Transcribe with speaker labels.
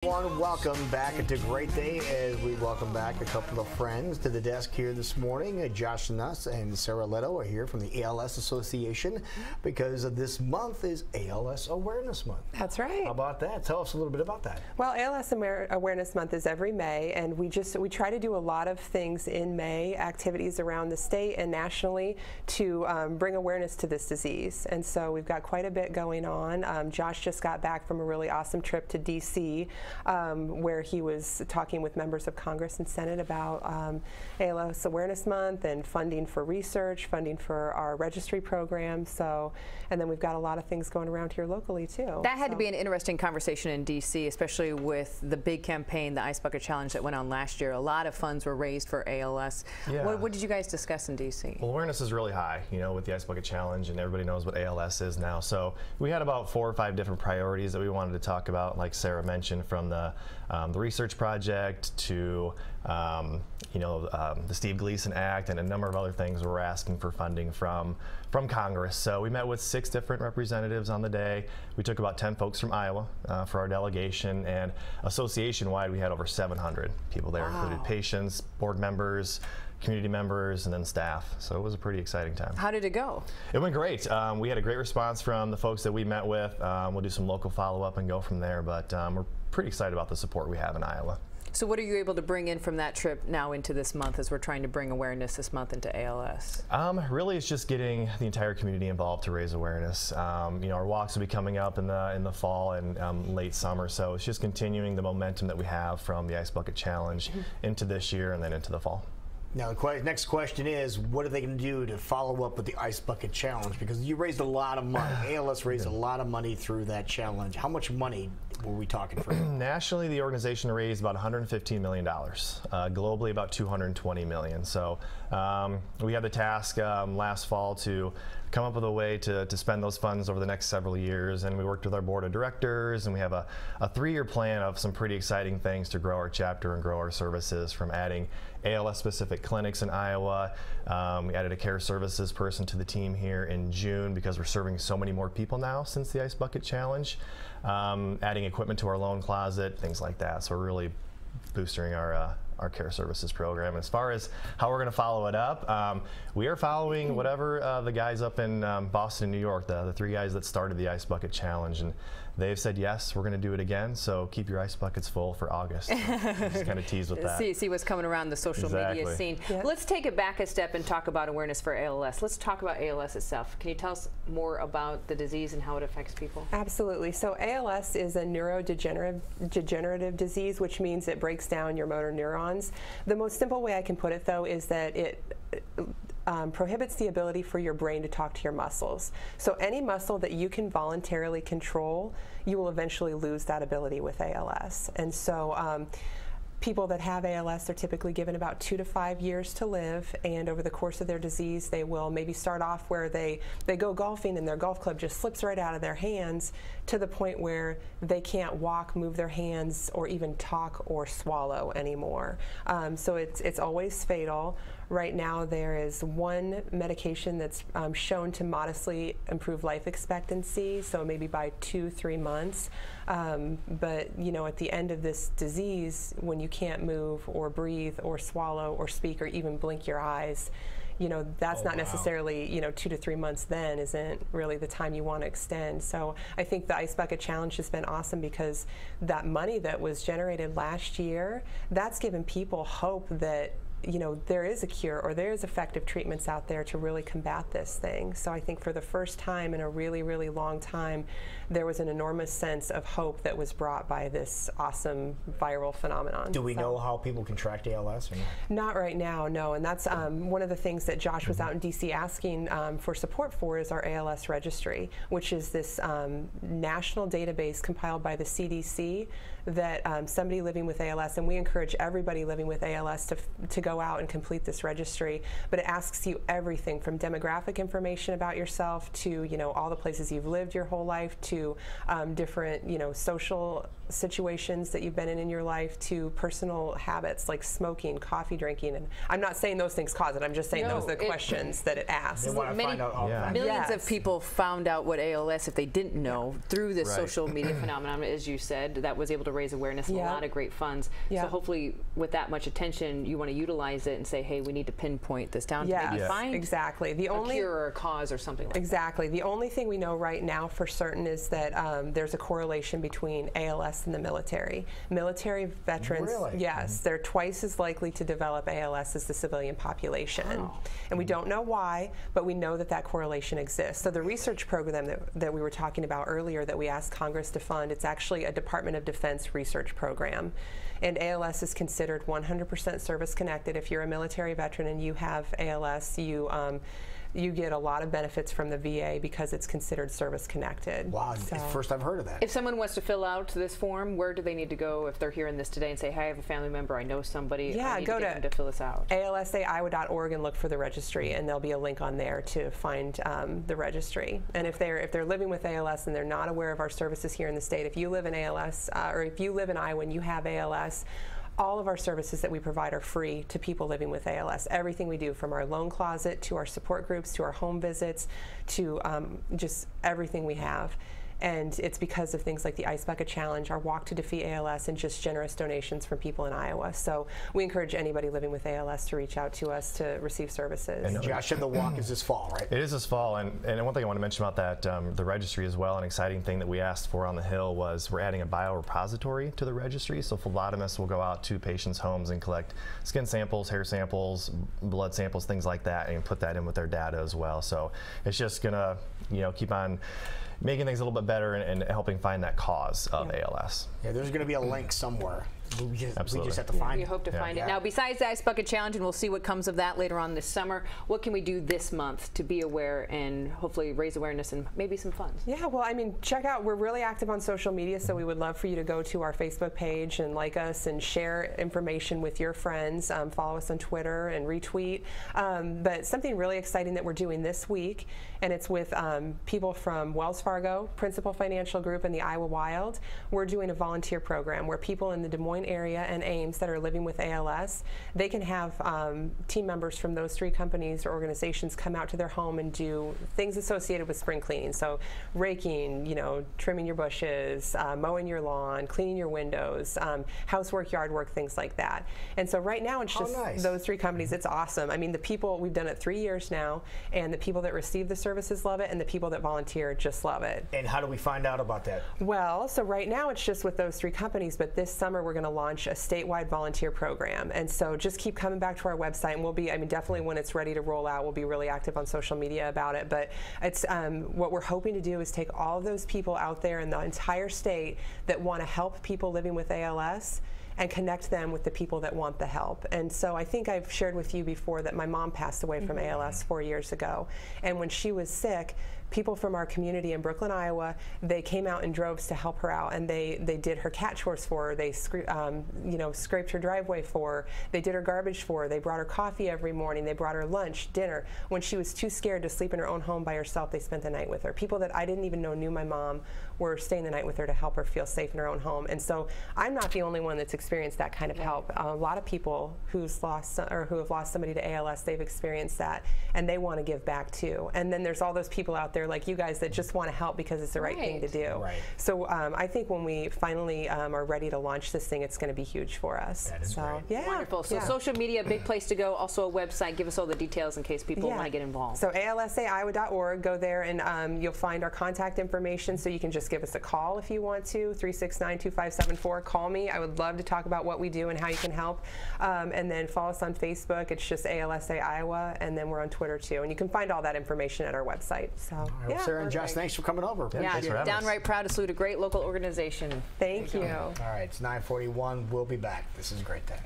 Speaker 1: Everyone, welcome back. It's a great day as we welcome back a couple of friends to the desk here this morning. Josh Nuss and Sarah Leto are here from the ALS Association because this month is ALS Awareness Month.
Speaker 2: That's right.
Speaker 1: How about that? Tell us a little bit about that.
Speaker 2: Well, ALS Awareness Month is every May, and we try to do a lot of things in May, activities around the state and nationally to bring awareness to this disease. And so we've got quite a bit going on. Josh just got back from a really awesome trip to DC. Where he was talking with members of Congress and Senate about ALS Awareness Month and funding for research, funding for our registry program. So, and then we've got a lot of things going around here locally too.
Speaker 3: That had to be an interesting conversation in DC, especially with the big campaign, the Ice Bucket Challenge that went on last year. A lot of funds were raised for ALS.
Speaker 4: Yeah.
Speaker 3: What did you guys discuss in DC?
Speaker 4: Well, awareness is really high, you know, with the Ice Bucket Challenge, and everybody knows what ALS is now. So we had about 4 or 5 different priorities that we wanted to talk about, like Sarah mentioned, from the research project to the Steve Gleason Act and a number of other things we're asking for funding from Congress. So we met with 6 different representatives on the day. We took about 10 folks from Iowa for our delegation, and association-wide we had over 700 people there.
Speaker 2: Wow.
Speaker 4: Included patients, board members, community members, and then staff. So it was a pretty exciting time.
Speaker 3: How did it go?
Speaker 4: It went great. We had a great response from the folks that we met with. We'll do some local follow-up and go from there, but we're pretty excited about the support we have in Iowa.
Speaker 3: So what are you able to bring in from that trip now into this month as we're trying to bring awareness this month into ALS?
Speaker 4: Really, it's just getting the entire community involved to raise awareness. Our walks will be coming up in the fall and late summer, so it's just continuing the momentum that we have from the Ice Bucket Challenge into this year and then into the fall.
Speaker 1: Now, the next question is, what are they going to do to follow up with the Ice Bucket Challenge? Because you raised a lot of money. ALS raised a lot of money through that challenge. How much money were we talking for?
Speaker 4: Nationally, the organization raised about $115 million. Globally, about $220 million. So we had the task last fall to come up with a way to spend those funds over the next several years, and we worked with our board of directors, and we have a 3-year plan of some pretty exciting things to grow our chapter and grow our services, from adding ALS-specific clinics in Iowa. We added a care services person to the team here in June because we're serving so many more people now since the Ice Bucket Challenge. Adding equipment to our loan closet, things like that. So we're really boosting our care services program. As far as how we're going to follow it up, we are following whatever the guys up in Boston and New York, the 3 guys that started the Ice Bucket Challenge, and they've said yes, we're going to do it again. So keep your ice buckets full for August. So just kind of tease with that.
Speaker 3: See what's coming around the social media scene. Yep. Let's take it back a step and talk about awareness for ALS. Let's talk about ALS itself. Can you tell us more about the disease and how it affects people?
Speaker 2: Absolutely. So ALS is a neurodegenerative disease, which means it breaks down your motor neurons. The most simple way I can put it, though, is that it prohibits the ability for your brain to talk to your muscles. So any muscle that you can voluntarily control, you will eventually lose that ability with ALS. And so people that have ALS are typically given about 2 to 5 years to live, and over the course of their disease they will maybe start off where they go golfing and their golf club just slips right out of their hands to the point where they can't walk, move their hands, or even talk or swallow anymore. So it's always fatal. Right now there is one medication that's shown to modestly improve life expectancy, so maybe by 2-3 months. But at the end of this disease, when you can't move or breathe or swallow or speak or even blink your eyes, that's not necessarily, 2 to 3 months then isn't really the time you want to extend. So I think the Ice Bucket Challenge has been awesome because that money that was generated last year, that's given people hope that there is a cure or there is effective treatments out there to really combat this thing. So I think for the first time in a really, really long time, there was an enormous sense of hope that was brought by this awesome viral phenomenon.
Speaker 1: Do we know how people contract ALS or not?
Speaker 2: Not right now, no. And that's one of the things that Josh was out in DC asking for support for is our ALS Registry, which is this national database compiled by the CDC that somebody living with ALS, and we encourage everybody living with ALS to go out and complete this registry, but it asks you everything from demographic information about yourself to all the places you've lived your whole life to different social situations that you've been in your life to personal habits like smoking, coffee drinking. And I'm not saying those things cause it. I'm just saying those are the questions that it asks.
Speaker 1: They want to find out all that.
Speaker 3: Millions of people found out what ALS, if they didn't know, through this social media phenomenon, as you said, that was able to raise awareness and a lot of great funds. So hopefully with that much attention, you want to utilize it and say, hey, we need to pinpoint this down to maybe find
Speaker 2: exactly
Speaker 3: a cure or a cause or something like that.
Speaker 2: Exactly. The only thing we know right now for certain is that there's a correlation between ALS and the military. Military veterans, yes, they're twice as likely to develop ALS as the civilian population. And we don't know why, but we know that that correlation exists. So the research program that we were talking about earlier that we asked Congress to fund, it's actually a Department of Defense research program. And ALS is considered 100% service connected. If you're a military veteran and you have ALS, you get a lot of benefits from the VA because it's considered service connected.
Speaker 1: Wow, first I've heard of that.
Speaker 3: If someone wants to fill out this form, where do they need to go if they're hearing this today and say, hey, I have a family member, I know somebody, I need to get them to fill this out?
Speaker 2: ALSAiowa.org and look for the registry, and there'll be a link on there to find the registry. And if they're living with ALS and they're not aware of our services here in the state, if you live in ALS, or if you live in Iowa and you have ALS, all of our services that we provide are free to people living with ALS. Everything we do, from our loan closet to our support groups to our home visits to just everything we have. And it's because of things like the Ice Bucket Challenge, our Walk to Defeat ALS, and just generous donations from people in Iowa. So we encourage anybody living with ALS to reach out to us to receive services.
Speaker 1: And Josh, and the walk is this fall, right?
Speaker 4: It is this fall, and one thing I want to mention about that, the registry as well, an exciting thing that we asked for on the Hill was we're adding a biorepository to the registry. So phlebotomists will go out to patients' homes and collect skin samples, hair samples, blood samples, things like that, and put that in with their data as well. So it's just going to, keep on making things a little bit better and helping find that cause of ALS.
Speaker 1: Yeah, there's going to be a link somewhere. We just have to find it.
Speaker 3: We hope to find it. Now, besides the Ice Bucket Challenge, and we'll see what comes of that later on this summer, what can we do this month to be aware and hopefully raise awareness and maybe some funds? Yeah,
Speaker 2: well, I mean, check out, we're really active on social media, so we would love for you to go to our Facebook page and like us and share information with your friends. Follow us on Twitter and retweet. But something really exciting that we're doing this week, and it's with people from Wells Fargo, Principal Financial Group, and the Iowa Wild. We're doing a volunteer program where people in the Des Moines area and Ames that are living with ALS, they can have team members from those three companies or organizations come out to their home and do things associated with spring cleaning. So raking, trimming your bushes, mowing your lawn, cleaning your windows, housework, yard work, things like that. And so right now it's just those three companies. It's awesome. I mean, the people, we've done it 3 years now, and the people that receive the services love it, and the people that volunteer just love it.
Speaker 1: And how do we find out about that?
Speaker 2: Well, so right now it's just with those three companies, but this summer we're going to launch a statewide volunteer program. And so just keep coming back to our website, and we'll be, definitely when it's ready to roll out, we'll be really active on social media about it. But it's what we're hoping to do is take all of those people out there in the entire state that want to help people living with ALS and connect them with the people that want the help. And so I think I've shared with you before that my mom passed away from ALS 4 years ago. And when she was sick, people from our community in Brooklyn, Iowa, they came out in droves to help her out, and they did her cat chores for her. They scraped her driveway for her. They did her garbage for her. They brought her coffee every morning. They brought her lunch, dinner. When she was too scared to sleep in her own home by herself, they spent the night with her. People that I didn't even know knew my mom were staying the night with her to help her feel safe in her own home. And so I'm not the only one that's experienced that kind of help. A lot of people who have lost somebody to ALS, they've experienced that, and they want to give back too. And then there's all those people out there like you guys that just want to help because it's the right thing to do. Right. So I think when we finally are ready to launch this thing, it's going to be huge for us.
Speaker 1: That is great.
Speaker 2: Yeah.
Speaker 3: Wonderful. So social media, big place to go. Also a website. Give us all the details in case people want to get involved.
Speaker 2: So ALSAiowa.org. Go there and you'll find our contact information, so you can just give us a call if you want to, 369-2574. Call me. I would love to talk about what we do and how you can help. And then follow us on Facebook. It's just ALSA Iowa, and then we're on Twitter too. And you can find all that information at our website. So
Speaker 1: Sarah and Josh, thanks for coming over.
Speaker 3: Yeah, downright proud to salute a great local organization.
Speaker 2: Thank you.
Speaker 1: All right, it's 9:41. We'll be back. This is a great day.